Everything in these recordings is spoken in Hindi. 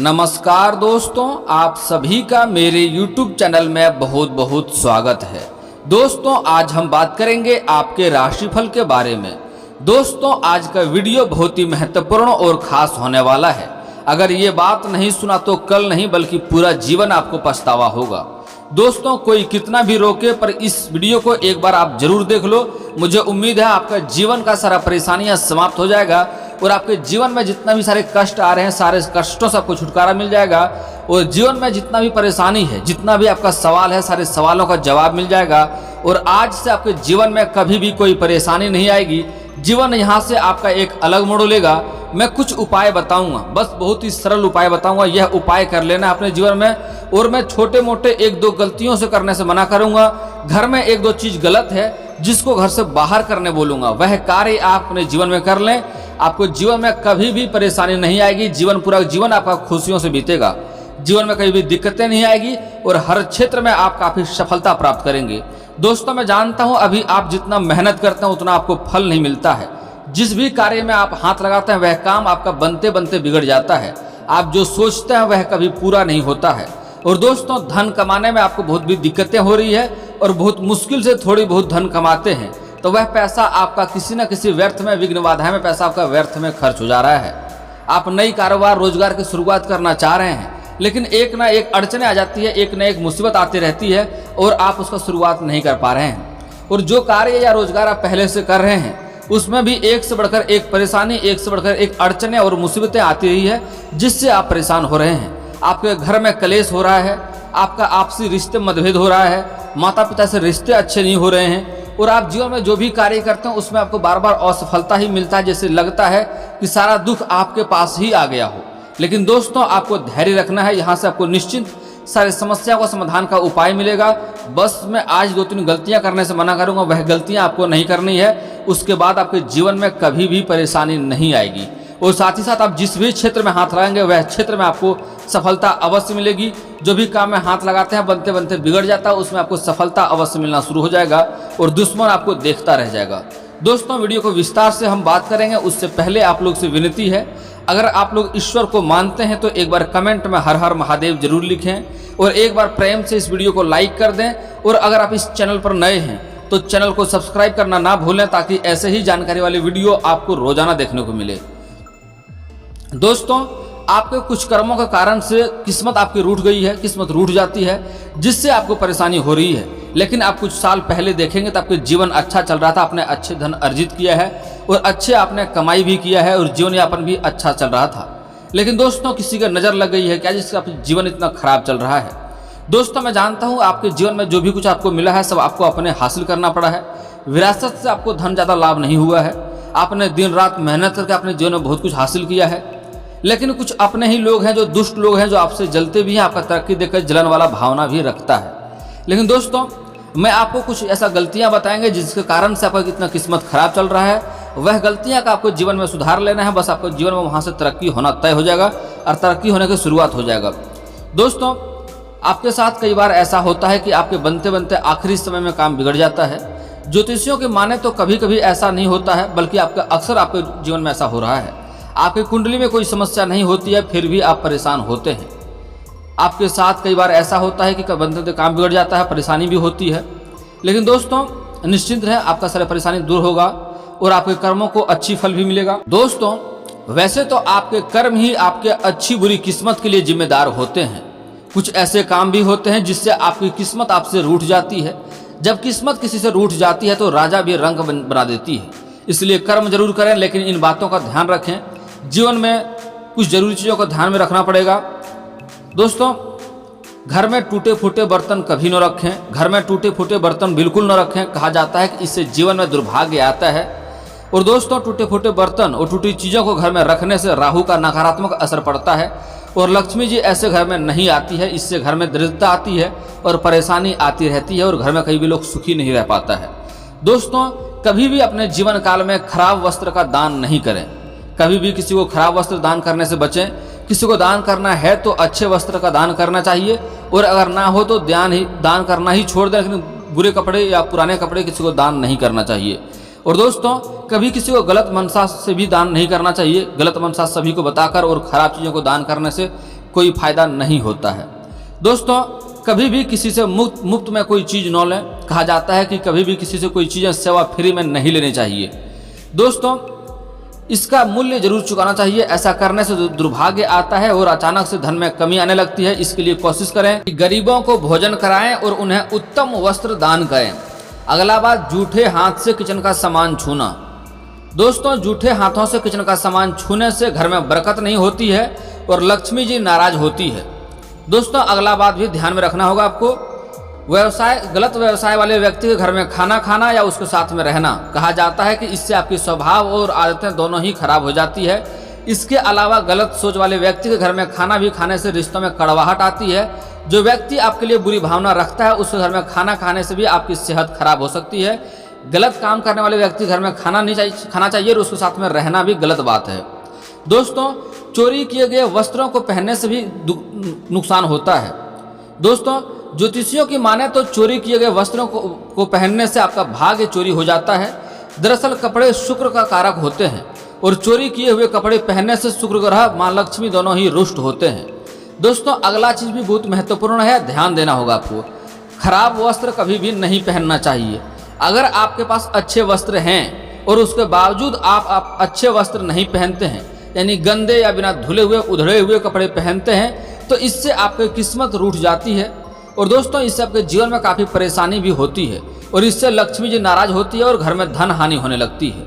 नमस्कार दोस्तों, आप सभी का मेरे YouTube चैनल में बहुत बहुत स्वागत है। दोस्तों, आज हम बात करेंगे आपके राशिफल के बारे में। दोस्तों, आज का वीडियो बहुत ही महत्वपूर्ण और खास होने वाला है। अगर ये बात नहीं सुना तो कल नहीं बल्कि पूरा जीवन आपको पछतावा होगा। दोस्तों, कोई कितना भी रोके पर इस वीडियो को एक बार आप जरूर देख लो। मुझे उम्मीद है आपका जीवन का सारा परेशानियां समाप्त हो जाएगा और आपके जीवन में जितना भी सारे कष्ट आ रहे हैं सारे कष्टों से आपको छुटकारा मिल जाएगा और जीवन में जितना भी परेशानी है, जितना भी आपका सवाल है, सारे सवालों का जवाब मिल जाएगा और आज से आपके जीवन में कभी भी कोई परेशानी नहीं आएगी। जीवन यहाँ से आपका एक अलग मोड़ लेगा। मैं कुछ उपाय बताऊंगा, बस बहुत ही सरल उपाय बताऊंगा। यह उपाय कर लेना अपने जीवन में और मैं छोटे मोटे एक दो गलतियों से करने से मना करूंगा। घर में एक दो चीज गलत है जिसको घर से बाहर करने बोलूंगा, वह कार्य आप अपने जीवन में कर लें। आपको जीवन में कभी भी परेशानी नहीं आएगी। पूरा जीवन आपका खुशियों से बीतेगा। जीवन में कभी भी दिक्कतें नहीं आएगी और हर क्षेत्र में आप काफी सफलता प्राप्त करेंगे। दोस्तों, मैं जानता हूं अभी आप जितना मेहनत करते हैं उतना आपको फल नहीं मिलता है। जिस भी कार्य में आप हाथ लगाते हैं वह काम आपका बनते बनते बिगड़ जाता है। आप जो सोचते हैं वह कभी पूरा नहीं होता है। और दोस्तों, धन कमाने में आपको बहुत भी दिक्कतें हो रही है और बहुत मुश्किल से थोड़ी बहुत धन कमाते हैं तो वह पैसा आपका किसी न किसी व्यर्थ में, विघ्न बाधा में पैसा आपका व्यर्थ में खर्च हो जा रहा है। आप नई कारोबार रोजगार की शुरुआत करना चाह रहे हैं लेकिन एक ना एक अड़चने आ जाती है, एक ना एक मुसीबत आती रहती है और आप उसका शुरुआत नहीं कर पा रहे हैं। और जो कार्य या रोजगार आप पहले से कर रहे हैं उसमें भी एक से बढ़कर एक परेशानी, एक से बढ़कर एक अड़चने और मुसीबतें आती रही है जिससे आप परेशान हो रहे हैं। आपके घर में कलेश हो रहा है, आपका आपसी रिश्ते मतभेद हो रहा है, माता पिता से रिश्ते अच्छे नहीं हो रहे हैं और आप जीवन में जो भी कार्य करते हैं उसमें आपको बार बार असफलता ही मिलता है। जैसे लगता है कि सारा दुख आपके पास ही आ गया हो। लेकिन दोस्तों, आपको धैर्य रखना है। यहाँ से आपको निश्चिंत सारी समस्या का समाधान का उपाय मिलेगा। बस मैं आज दो तीन गलतियां करने से मना करूंगा, वह गलतियां आपको नहीं करनी है। उसके बाद आपके जीवन में कभी भी परेशानी नहीं आएगी और साथ ही साथ आप जिस भी क्षेत्र में हाथ लगाएंगे वह क्षेत्र में आपको सफलता अवश्य मिलेगी। जो भी काम में हाथ लगाते हैं बनते बनते बिगड़ जाता है, उसमें आपको सफलता अवश्य मिलना शुरू हो जाएगा और दुश्मन आपको देखता रह जाएगा। दोस्तों, वीडियो को विस्तार से हम बात करेंगे। उससे पहले आप लोग से विनती है, अगर आप लोग ईश्वर को मानते हैं तो एक बार कमेंट में हर हर महादेव जरूर लिखें और एक बार प्रेम से इस वीडियो को लाइक कर दें। और अगर आप इस चैनल पर नए हैं तो चैनल को सब्सक्राइब करना ना भूलें ताकि ऐसे ही जानकारी वाली वीडियो आपको रोजाना देखने को मिले। दोस्तों, आपके कुछ कर्मों के कारण से किस्मत आपकी रूठ गई है, किस्मत रूठ जाती है जिससे आपको परेशानी हो रही है। लेकिन आप कुछ साल पहले देखेंगे तो आपके जीवन अच्छा चल रहा था, आपने अच्छे धन अर्जित किया है और अच्छे आपने कमाई भी किया है और जीवन यापन भी अच्छा चल रहा था। लेकिन दोस्तों, किसी का नजर लग गई है क्या जिससे आपका जीवन इतना खराब चल रहा है। दोस्तों, मैं जानता हूँ आपके जीवन में जो भी कुछ आपको मिला है सब आपको अपने हासिल करना पड़ा है। विरासत से आपको धन ज्यादा लाभ नहीं हुआ है। आपने दिन रात मेहनत करके अपने जीवन में बहुत कुछ हासिल किया है। लेकिन कुछ अपने ही लोग हैं जो दुष्ट लोग हैं, जो आपसे जलते भी हैं, आपका तरक्की देखकर जलन वाला भावना भी रखता है। लेकिन दोस्तों, मैं आपको कुछ ऐसा गलतियां बताएंगे जिसके कारण से आपका कितना किस्मत खराब चल रहा है। वह गलतियां का आपको जीवन में सुधार लेना है। बस आपको जीवन में वहां से तरक्की होना तय हो जाएगा और तरक्की होने की शुरुआत हो जाएगा। दोस्तों, आपके साथ कई बार ऐसा होता है कि आपके बनते बनते आखिरी समय में काम बिगड़ जाता है। ज्योतिषियों के माने तो कभी कभी ऐसा नहीं होता है बल्कि आपका अक्सर आपके जीवन में ऐसा हो रहा है। आपकी कुंडली में कोई समस्या नहीं होती है फिर भी आप परेशान होते हैं। आपके साथ कई बार ऐसा होता है कि बनते काम बिगड़ जाता है, परेशानी भी होती है। लेकिन दोस्तों, निश्चिंत रहें, आपका सारा परेशानी दूर होगा और आपके कर्मों को अच्छी फल भी मिलेगा। दोस्तों, वैसे तो आपके कर्म ही आपके अच्छी बुरी किस्मत के लिए जिम्मेदार होते हैं। कुछ ऐसे काम भी होते हैं जिससे आपकी किस्मत आपसे रूठ जाती है। जब किस्मत किसी से रूठ जाती है तो राजा भी रंग बना देती है। इसलिए कर्म जरूर करें लेकिन इन बातों का ध्यान रखें। जीवन में कुछ जरूरी चीज़ों को ध्यान में रखना पड़ेगा। दोस्तों, घर में टूटे फूटे बर्तन कभी न रखें। घर में टूटे फूटे बर्तन बिल्कुल न रखें। कहा जाता है कि इससे जीवन में दुर्भाग्य आता है। और दोस्तों, टूटे फूटे बर्तन और टूटी चीज़ों को घर में रखने से राहु का नकारात्मक असर पड़ता है और लक्ष्मी जी ऐसे घर में नहीं आती है। इससे घर में दरिद्रता आती है और परेशानी आती रहती है और घर में कहीं भी लोग सुखी नहीं रह पाता है। दोस्तों, कभी भी अपने जीवन काल में खराब वस्त्र का दान नहीं करें। कभी भी किसी को खराब वस्त्र दान करने से बचें। किसी को दान करना है तो अच्छे वस्त्र का दान करना चाहिए और अगर ना हो तो दान करना ही छोड़ दें। लेकिन बुरे कपड़े या पुराने कपड़े किसी को दान नहीं करना चाहिए। और दोस्तों, कभी किसी को गलत मनसा से भी दान नहीं करना चाहिए। गलत मनसा सभी को बताकर और खराब चीज़ों को दान करने से कोई फायदा नहीं होता है। दोस्तों कभी भी किसी से मुफ्त में कोई चीज़ न लें। कहा जाता है कि कभी भी किसी से कोई चीज़ें सेवा फ्री में नहीं लेनी चाहिए। दोस्तों इसका मूल्य जरूर चुकाना चाहिए। ऐसा करने से दुर्भाग्य आता है और अचानक से धन में कमी आने लगती है। इसके लिए कोशिश करें कि गरीबों को भोजन कराएं और उन्हें उत्तम वस्त्र दान करें। अगला बात, जूठे हाथ से किचन का सामान छूना। दोस्तों जूठे हाथों से किचन का सामान छूने से घर में बरकत नहीं होती है और लक्ष्मी जी नाराज होती है। दोस्तों अगला बात भी ध्यान में रखना होगा आपको, गलत व्यवसाय वाले व्यक्ति के घर में खाना खाना या उसके साथ में रहना। कहा जाता है कि इससे आपकी स्वभाव और आदतें दोनों ही खराब हो जाती है। इसके अलावा गलत सोच वाले व्यक्ति के घर में खाना भी खाने से रिश्तों में कड़वाहट आती है। जो व्यक्ति आपके लिए बुरी भावना रखता है उसके घर में खाना खाने से भी आपकी सेहत खराब हो सकती है। गलत काम करने वाले व्यक्ति घर में खाना चाहिए और उसके साथ में रहना भी गलत बात है। दोस्तों चोरी किए गए वस्त्रों को पहनने से भी नुकसान होता है। दोस्तों ज्योतिषियों की माने तो चोरी किए गए वस्त्रों को पहनने से आपका भाग्य चोरी हो जाता है। दरअसल कपड़े शुक्र का कारक होते हैं और चोरी किए हुए कपड़े पहनने से शुक्र ग्रह मां लक्ष्मी दोनों ही रुष्ट होते हैं। दोस्तों अगला चीज भी बहुत महत्वपूर्ण है, ध्यान देना होगा आपको। खराब वस्त्र कभी भी नहीं पहनना चाहिए। अगर आपके पास अच्छे वस्त्र हैं और उसके बावजूद आप अच्छे वस्त्र नहीं पहनते हैं, यानी गंदे या बिना धुले हुए उधड़े हुए कपड़े पहनते हैं, तो इससे आपकी किस्मत रूठ जाती है और दोस्तों इससे आपके जीवन में काफ़ी परेशानी भी होती है और इससे लक्ष्मी जी नाराज होती है और घर में धन हानि होने लगती है।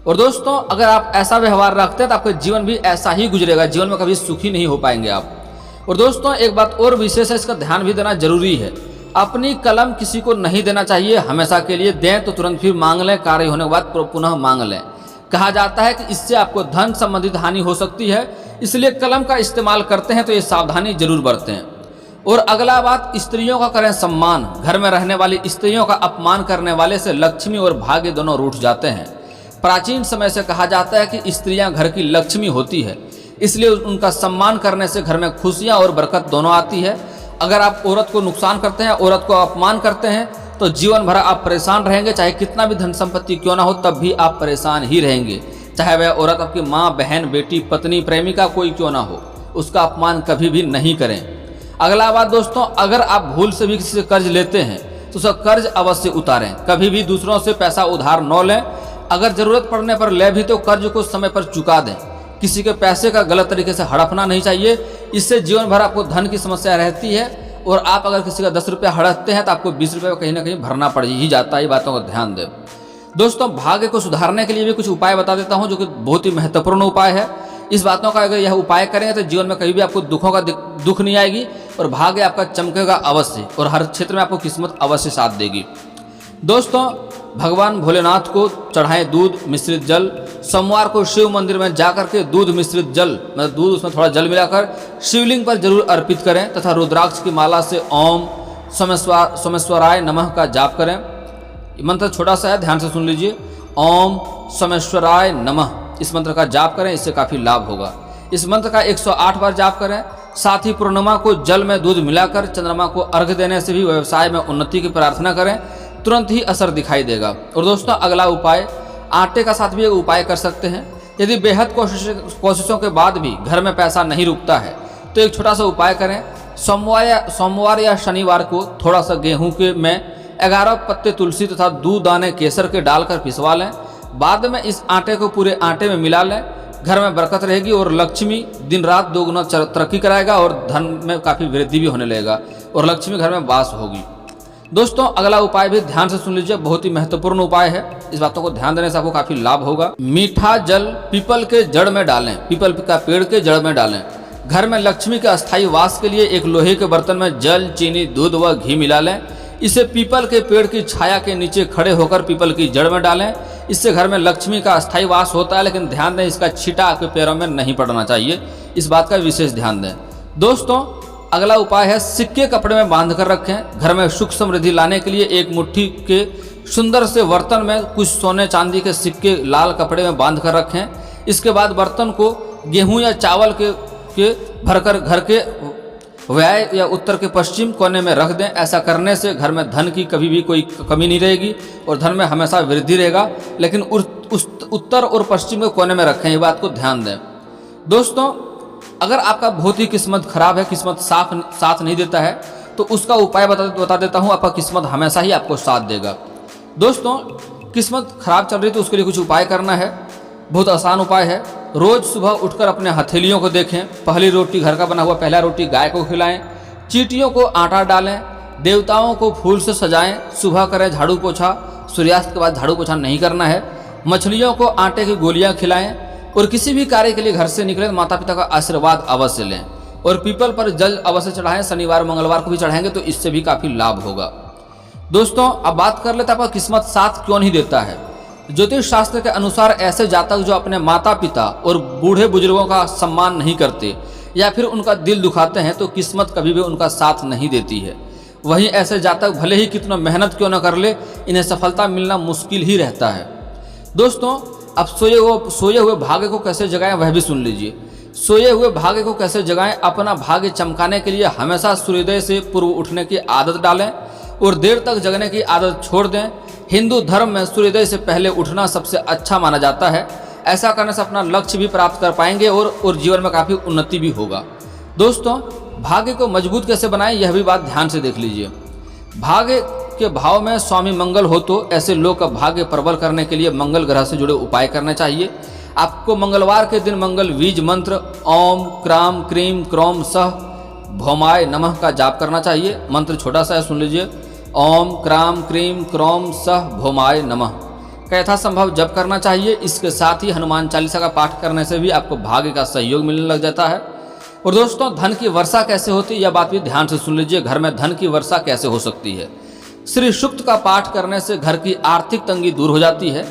और दोस्तों अगर आप ऐसा व्यवहार रखते हैं तो आपका जीवन भी ऐसा ही गुजरेगा, जीवन में कभी सुखी नहीं हो पाएंगे आप। और दोस्तों एक बात और विशेष है, इसका ध्यान भी देना जरूरी है। अपनी कलम किसी को नहीं देना चाहिए, हमेशा के लिए दें तो तुरंत फिर मांग लें, कार्य होने के बाद पुनः मांग लें। कहा जाता है कि इससे आपको धन संबंधित हानि हो सकती है, इसलिए कलम का इस्तेमाल करते हैं तो ये सावधानी जरूर बरतें। और अगला बात, स्त्रियों का करें सम्मान। घर में रहने वाली स्त्रियों का अपमान करने वाले से लक्ष्मी और भाग्य दोनों रूठ जाते हैं। प्राचीन समय से कहा जाता है कि स्त्रियां घर की लक्ष्मी होती है, इसलिए उनका सम्मान करने से घर में खुशियां और बरकत दोनों आती है। अगर आप औरत को नुकसान करते हैं, औरत को अपमान करते हैं, तो जीवन भर आप परेशान रहेंगे। चाहे कितना भी धन संपत्ति क्यों ना हो, तब भी आप परेशान ही रहेंगे। चाहे वह औरत आपकी माँ, बहन, बेटी, पत्नी, प्रेमिका कोई क्यों ना हो, उसका अपमान कभी भी नहीं करें। अगला बात दोस्तों, अगर आप भूल से भी किसी से कर्ज लेते हैं तो उसका कर्ज अवश्य उतारें। कभी भी दूसरों से पैसा उधार न लें। अगर जरूरत पड़ने पर ले भी तो कर्ज को समय पर चुका दें। किसी के पैसे का गलत तरीके से हड़पना नहीं चाहिए, इससे जीवन भर आपको धन की समस्या रहती है। और आप अगर किसी का 10 रुपया हड़पते हैं तो आपको 20 रुपये कहीं ना कहीं भरना पड़ ही जाता है। ये बातों का ध्यान दें। दोस्तों भाग्य को सुधारने के लिए भी कुछ उपाय बता देता हूं, जो कि बहुत ही महत्वपूर्ण उपाय है। इस बातों का अगर यह उपाय करेंगे तो जीवन में कभी भी आपको दुख नहीं आएगी और भाग्य आपका चमकेगा अवश्य और हर क्षेत्र में आपको किस्मत अवश्य साथ देगी। दोस्तों भगवान भोलेनाथ को चढ़ाएं दूध मिश्रित जल। सोमवार को शिव मंदिर में जाकर के दूध मिश्रित जल, मतलब दूध उसमें थोड़ा जल मिलाकर शिवलिंग पर जरूर अर्पित करें तथा रुद्राक्ष की माला से ओम सोमेश्वराय नमः का जाप करें। मंत्र छोटा सा है, ध्यान से सुन लीजिए। ओम सोमेश्वराय नमः, इस मंत्र का जाप करें, इससे काफ़ी लाभ होगा। इस मंत्र का 108 बार जाप करें। साथ ही पूर्णिमा को जल में दूध मिलाकर चंद्रमा को अर्घ्य देने से भी व्यवसाय में उन्नति की प्रार्थना करें, तुरंत ही असर दिखाई देगा। और दोस्तों अगला उपाय, आटे का साथ भी एक उपाय कर सकते हैं। यदि बेहद कोशिशों के बाद भी घर में पैसा नहीं रुकता है तो एक छोटा सा उपाय करें। सोमवार या शनिवार को थोड़ा सा गेहूं के में 11 पत्ते तुलसी तथा 2 दाने केसर के डालकर पिसवा लें। बाद में इस आटे को पूरे आटे में मिला लें। घर में बरकत रहेगी और लक्ष्मी दिन रात दोगुना तरक्की कराएगा और धन में काफ़ी वृद्धि भी होने लगेगा और लक्ष्मी घर में वास होगी। दोस्तों अगला उपाय भी ध्यान से सुन लीजिए, बहुत ही महत्वपूर्ण उपाय है। इस बातों को ध्यान देने से आपको काफ़ी लाभ होगा। मीठा जल पीपल के जड़ में डालें, पीपल का पेड़ के जड़ में डालें। घर में लक्ष्मी के अस्थायी वास के लिए एक लोहे के बर्तन में जल, चीनी, दूध व घी मिला लें। इसे पीपल के पेड़ की छाया के नीचे खड़े होकर पीपल की जड़ में डालें। इससे घर में लक्ष्मी का अस्थायी वास होता है, लेकिन ध्यान दें इसका छींटा आपके पैरों में नहीं पड़ना चाहिए, इस बात का विशेष ध्यान दें। दोस्तों अगला उपाय है, सिक्के कपड़े में बांध कर रखें। घर में सुख समृद्धि लाने के लिए एक मुट्ठी के सुंदर से बर्तन में कुछ सोने चांदी के सिक्के लाल कपड़े में बांध कर रखें। इसके बाद बर्तन को गेहूं या चावल के भरकर घर के व्याय या उत्तर के पश्चिम कोने में रख दें। ऐसा करने से घर में धन की कभी भी कोई कमी नहीं रहेगी और धन में हमेशा वृद्धि रहेगा, लेकिन उत्तर और पश्चिम के कोने में रखें, ये बात को ध्यान दें। दोस्तों अगर आपका बहुत ही किस्मत खराब है, किस्मत साथ नहीं देता है, तो उसका उपाय बता देता हूँ। आपका किस्मत हमेशा ही आपको साथ देगा। दोस्तों, किस्मत खराब चल रही तो उसके लिए कुछ उपाय करना है। बहुत आसान उपाय है। रोज़ सुबह उठकर अपने हथेलियों को देखें। पहली रोटी घर का बना हुआ पहला रोटी गाय को खिलाएं। चींटियों को आटा डालें। देवताओं को फूल से सजाएं। सुबह करें झाड़ू पोछा, सूर्यास्त के बाद झाड़ू पोछा नहीं करना है। मछलियों को आटे की गोलियां खिलाएं। और किसी भी कार्य के लिए घर से निकले माता पिता का आशीर्वाद अवश्य लें। और पीपल पर जल अवश्य चढ़ाएं। शनिवार मंगलवार को भी चढ़ाएंगे तो इससे भी काफ़ी लाभ होगा। दोस्तों, अब बात कर लेते हैं आपका किस्मत साथ क्यों नहीं देता है। ज्योतिष शास्त्र के अनुसार ऐसे जातक जो अपने माता पिता और बूढ़े बुजुर्गों का सम्मान नहीं करते या फिर उनका दिल दुखाते हैं तो किस्मत कभी भी उनका साथ नहीं देती है। वहीं ऐसे जातक भले ही कितना मेहनत क्यों न कर ले, इन्हें सफलता मिलना मुश्किल ही रहता है। दोस्तों, अब सोए हुए भाग्य को कैसे जगाएं वह भी सुन लीजिए। सोए हुए भाग्य को कैसे जगाएं। अपना भाग्य चमकाने के लिए हमेशा सूर्योदय से पूर्व उठने की आदत डालें और देर तक जगने की आदत छोड़ दें। हिंदू धर्म में सूर्योदय से पहले उठना सबसे अच्छा माना जाता है। ऐसा करने से अपना लक्ष्य भी प्राप्त कर पाएंगे और जीवन में काफ़ी उन्नति भी होगा। दोस्तों, भाग्य को मजबूत कैसे बनाएं यह भी बात ध्यान से देख लीजिए। भाग्य के भाव में स्वामी मंगल हो तो ऐसे लोग का भाग्य प्रबल करने के लिए मंगल ग्रह से जुड़े उपाय करने चाहिए। आपको मंगलवार के दिन मंगल बीज मंत्र ओम क्राम क्रीम क्रोम सह भौमाय नमः का जाप करना चाहिए। मंत्र छोटा सा है, सुन लीजिए। ओम क्राम क्रीम क्रोम सह भौमाय नमः का यथासंभव जप करना चाहिए। इसके साथ ही हनुमान चालीसा का पाठ करने से भी आपको भाग्य का सहयोग मिलने लग जाता है। और दोस्तों, धन की वर्षा कैसे होती है यह बात भी ध्यान से सुन लीजिए। घर में धन की वर्षा कैसे हो सकती है। श्री सूक्त का पाठ करने से घर की आर्थिक तंगी दूर हो जाती है।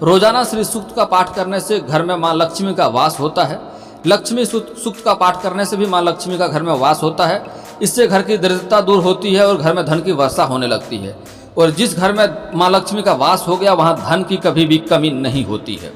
रोजाना श्री सूक्त का पाठ करने से घर में माँ लक्ष्मी का वास होता है। लक्ष्मी सूक्त का पाठ करने से भी माँ लक्ष्मी का घर में वास होता है। इससे घर की दरिद्रता दूर होती है और घर में धन की वर्षा होने लगती है। और जिस घर में माँ लक्ष्मी का वास हो गया वहाँ धन की कभी भी कमी नहीं होती है।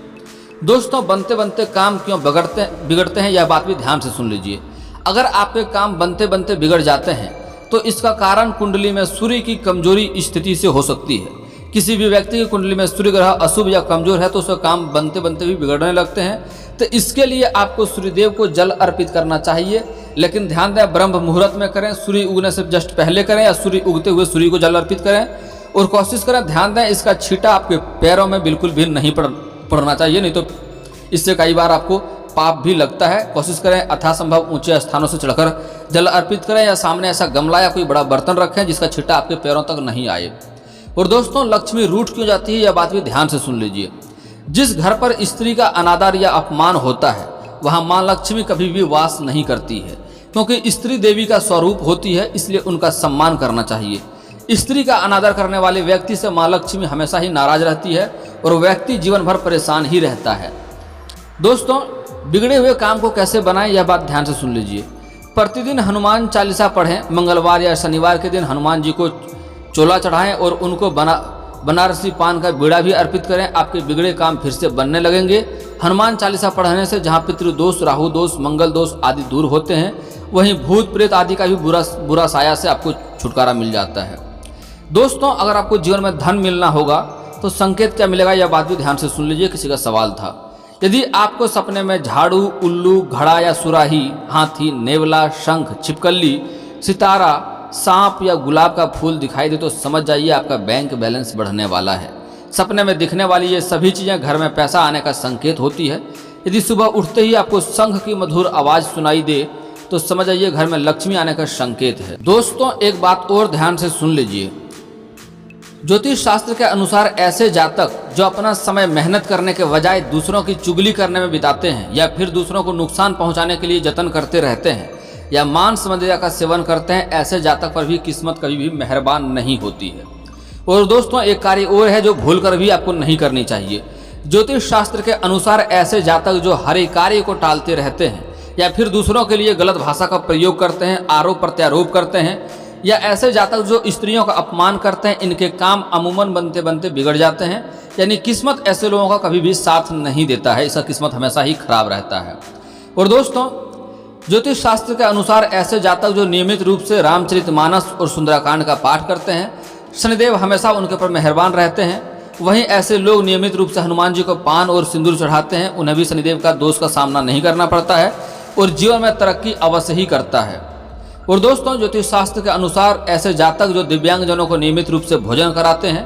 दोस्तों, बनते बनते काम क्यों बिगड़ते हैं यह बात भी ध्यान से सुन लीजिए। अगर आपके काम बनते बनते बिगड़ जाते हैं तो इसका कारण कुंडली में सूर्य की कमजोरी स्थिति से हो सकती है। किसी भी व्यक्ति की कुंडली में सूर्य ग्रह अशुभ या कमजोर है तो उसका काम बनते बनते भी बिगड़ने लगते हैं। तो इसके लिए आपको सूर्यदेव को जल अर्पित करना चाहिए। लेकिन ध्यान दें, ब्रह्म मुहूर्त में करें, सूर्य उगने से जस्ट पहले करें या सूर्य उगते हुए सूर्य को जल अर्पित करें। और कोशिश करें, ध्यान दें, इसका छींटा आपके पैरों में बिल्कुल भी नहीं पड़ना चाहिए, नहीं तो इससे कई बार आपको पाप भी लगता है। कोशिश करें यथासंभव ऊंचे स्थानों से चढ़कर जल अर्पित करें या सामने ऐसा गमला या कोई बड़ा बर्तन रखें जिसका छींटा आपके पैरों तक नहीं आए। और दोस्तों, लक्ष्मी रूठ क्यों जाती है यह बात भी ध्यान से सुन लीजिए। जिस घर पर स्त्री का अनादर या अपमान होता है वहाँ माँ लक्ष्मी कभी भी वास नहीं करती है, क्योंकि स्त्री देवी का स्वरूप होती है, इसलिए उनका सम्मान करना चाहिए। स्त्री का अनादर करने वाले व्यक्ति से माँ लक्ष्मी हमेशा ही नाराज रहती है और व्यक्ति जीवन भर परेशान ही रहता है। दोस्तों, बिगड़े हुए काम को कैसे बनाएं यह बात ध्यान से सुन लीजिए। प्रतिदिन हनुमान चालीसा पढ़ें। मंगलवार या शनिवार के दिन हनुमान जी को चोला चढ़ाएं और उनको बनारसी पान का बीड़ा भी अर्पित करें। आपके बिगड़े काम फिर से बनने लगेंगे। हनुमान चालीसा पढ़ने से जहां पितृदोष, राहु दोष, मंगल दोष आदि दूर होते हैं, वहीं भूत प्रेत आदि का भी बुरा साया से आपको छुटकारा मिल जाता है। दोस्तों, अगर आपको जीवन में धन मिलना होगा तो संकेत क्या मिलेगा यह बात भी ध्यान से सुन लीजिए। किसी का सवाल था, यदि आपको सपने में झाड़ू, उल्लू, घड़ा या सुराही, हाथी, नेवला, शंख, छिपकली, सितारा, सांप या गुलाब का फूल दिखाई दे तो समझ जाइए आपका बैंक बैलेंस बढ़ने वाला है। सपने में दिखने वाली ये सभी चीज़ें घर में पैसा आने का संकेत होती है। यदि सुबह उठते ही आपको शंख की मधुर आवाज़ सुनाई दे तो समझ जाइए घर में लक्ष्मी आने का संकेत है। दोस्तों, एक बात और ध्यान से सुन लीजिए। ज्योतिष शास्त्र के अनुसार ऐसे जातक जो अपना समय मेहनत करने के बजाय दूसरों की चुगली करने में बिताते हैं या फिर दूसरों को नुकसान पहुंचाने के लिए जतन करते रहते हैं या मांस मदिरा का सेवन करते हैं, ऐसे जातक पर भी किस्मत कभी भी मेहरबान नहीं होती है। और दोस्तों, एक कार्य और है जो भूल कर भी आपको नहीं करनी चाहिए। ज्योतिष शास्त्र के अनुसार ऐसे जातक जो हर एक कार्य को टालते रहते हैं या फिर दूसरों के लिए गलत भाषा का प्रयोग करते हैं, आरोप प्रत्यारोप करते हैं, या ऐसे जातक जो स्त्रियों का अपमान करते हैं, इनके काम अमूमन बनते बनते बिगड़ जाते हैं। यानी किस्मत ऐसे लोगों का कभी भी साथ नहीं देता है, इसका किस्मत हमेशा ही खराब रहता है। और दोस्तों, ज्योतिष शास्त्र के अनुसार ऐसे जातक जो नियमित रूप से रामचरितमानस और सुंदराकांड का पाठ करते हैं, शनिदेव हमेशा उनके ऊपर मेहरबान रहते हैं। वहीं ऐसे लोग नियमित रूप से हनुमान जी को पान और सिंदूर चढ़ाते हैं, उन्हें भी शनिदेव का दोष का सामना नहीं करना पड़ता है। और जीवन में तरक्की अवश्य ही करता है। और दोस्तों, ज्योतिष शास्त्र के अनुसार ऐसे जातक जो दिव्यांगजनों को नियमित रूप से भोजन कराते हैं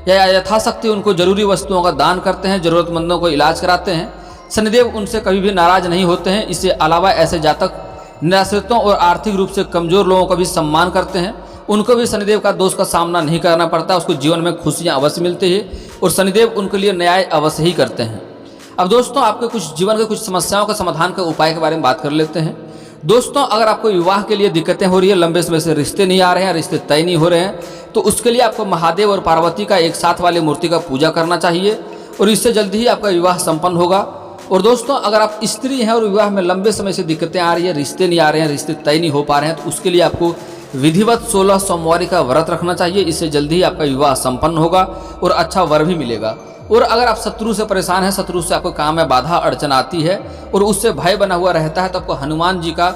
या यथाशक्ति उनको जरूरी वस्तुओं का दान करते हैं, जरूरतमंदों को इलाज कराते हैं, शनिदेव उनसे कभी भी नाराज नहीं होते हैं। इसके अलावा ऐसे जातक निराश्रितों और आर्थिक रूप से कमजोर लोगों का भी सम्मान करते हैं, उनको भी शनिदेव का दोष का सामना नहीं करना पड़ता, उसको जीवन में खुशियां अवश्य मिलती है और शनिदेव उनके लिए न्याय अवश्य ही करते हैं। अब दोस्तों, आपके कुछ जीवन के कुछ समस्याओं का समाधान के उपाय के बारे में बात कर लेते हैं। दोस्तों, अगर आपको विवाह के लिए दिक्कतें हो रही है, लंबे समय से रिश्ते नहीं आ रहे हैं, रिश्ते तय नहीं हो रहे हैं, तो उसके लिए आपको महादेव और पार्वती का एक साथ वाली मूर्ति का पूजा करना चाहिए और इससे जल्दी ही आपका विवाह संपन्न होगा। और दोस्तों, अगर आप स्त्री हैं और विवाह में लंबे समय से दिक्कतें आ रही है, रिश्ते नहीं आ रहे हैं, रिश्ते तय नहीं हो पा रहे हैं, तो उसके लिए आपको विधिवत 16 सोमवारी का व्रत रखना चाहिए। इससे जल्दी ही आपका विवाह संपन्न होगा और अच्छा वर भी मिलेगा। और अगर आप शत्रु से परेशान हैं, शत्रु से आपको काम में बाधा अड़चन आती है और उससे भय बना हुआ रहता है, तो आपको हनुमान जी का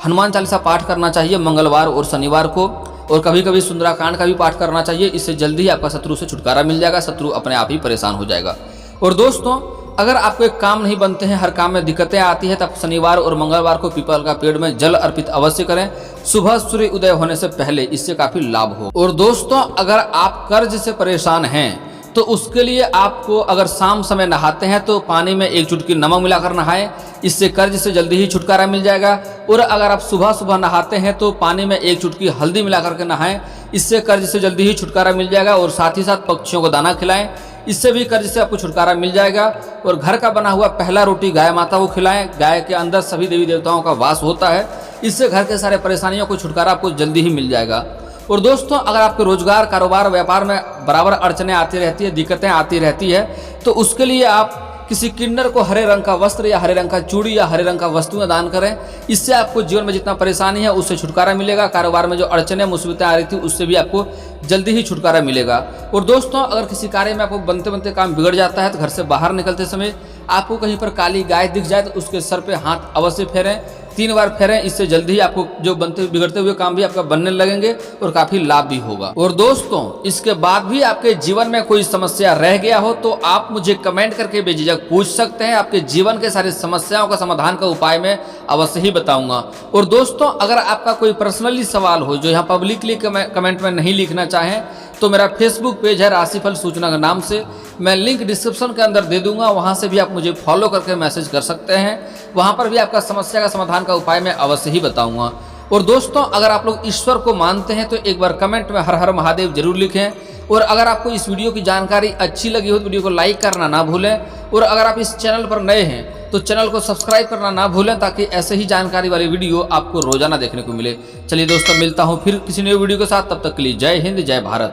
हनुमान चालीसा पाठ करना चाहिए मंगलवार और शनिवार को, और कभी कभी सुंदराकांड का भी पाठ करना चाहिए। इससे जल्दी ही आपका शत्रु से छुटकारा मिल जाएगा, शत्रु अपने आप ही परेशान हो जाएगा। और दोस्तों, अगर आपको एक काम नहीं बनते हैं, हर काम में दिक्कतें आती है, तो आप शनिवार और मंगलवार को पीपल का पेड़ में जल अर्पित अवश्य करें, सुबह सूर्य उदय होने से पहले, इससे काफी लाभ हो। और दोस्तों, अगर आप कर्ज से परेशान हैं तो उसके लिए आपको अगर शाम समय नहाते हैं तो पानी में एक चुटकी नमक मिलाकर नहाएं, इससे कर्ज से जल्दी ही छुटकारा मिल जाएगा। और अगर आप सुबह सुबह नहाते हैं तो पानी में एक चुटकी हल्दी मिलाकर के नहाएं, इससे कर्ज से जल्दी ही छुटकारा मिल जाएगा। और साथ ही साथ पक्षियों को दाना खिलाएं, इससे भी कर्ज से आपको छुटकारा मिल जाएगा। और घर का बना हुआ पहला रोटी गाय माता को खिलाएं, गाय के अंदर सभी देवी देवताओं का वास होता है, इससे घर के सारे परेशानियों को छुटकारा आपको जल्दी ही मिल जाएगा। और दोस्तों, अगर आपके रोजगार, कारोबार, व्यापार में बराबर अड़चने आती रहती है, दिक्कतें आती रहती है, तो उसके लिए आप किसी किन्नर को हरे रंग का वस्त्र या हरे रंग का चूड़ी या हरे रंग का वस्तुएं दान करें। इससे आपको जीवन में जितना परेशानी है उससे छुटकारा मिलेगा। कारोबार में जो अड़चने मुसीबतें आ रही थी उससे भी आपको जल्दी ही छुटकारा मिलेगा। और दोस्तों, अगर किसी कार्य में आपको बनते बनते काम बिगड़ जाता है तो घर से बाहर निकलते समय आपको कहीं पर काली गाय दिख जाए तो उसके सर पे हाथ अवश्य फेरें, 3 बार फेरें, इससे जल्दी ही आपको जो बनते बिगड़ते हुए काम भी आपका बनने लगेंगे और काफी लाभ भी होगा। और दोस्तों, इसके बाद भी आपके जीवन में कोई समस्या रह गया हो तो आप मुझे कमेंट करके बेझिझक पूछ सकते हैं। आपके जीवन के सारी समस्याओं का समाधान का उपाय मैं अवश्य ही बताऊंगा। और दोस्तों, अगर आपका कोई पर्सनली सवाल हो जो यहाँ पब्लिकली कमेंट में नहीं लिखना चाहें तो मेरा फेसबुक पेज है राशिफल सूचना के नाम से, मैं लिंक डिस्क्रिप्शन के अंदर दे दूंगा, वहां से भी आप मुझे फॉलो करके मैसेज कर सकते हैं। वहां पर भी आपका समस्या का समाधान का उपाय मैं अवश्य ही बताऊंगा। और दोस्तों, अगर आप लोग ईश्वर को मानते हैं तो एक बार कमेंट में हर हर महादेव जरूर लिखें। और अगर आपको इस वीडियो की जानकारी अच्छी लगी हो तो वीडियो को लाइक करना ना भूलें। और अगर आप इस चैनल पर नए हैं तो चैनल को सब्सक्राइब करना ना भूलें, ताकि ऐसे ही जानकारी वाली वीडियो आपको रोजाना देखने को मिले। चलिए दोस्तों, मिलता हूँ फिर किसी नई वीडियो के साथ, तब तक के लिए जय हिंद, जय भारत।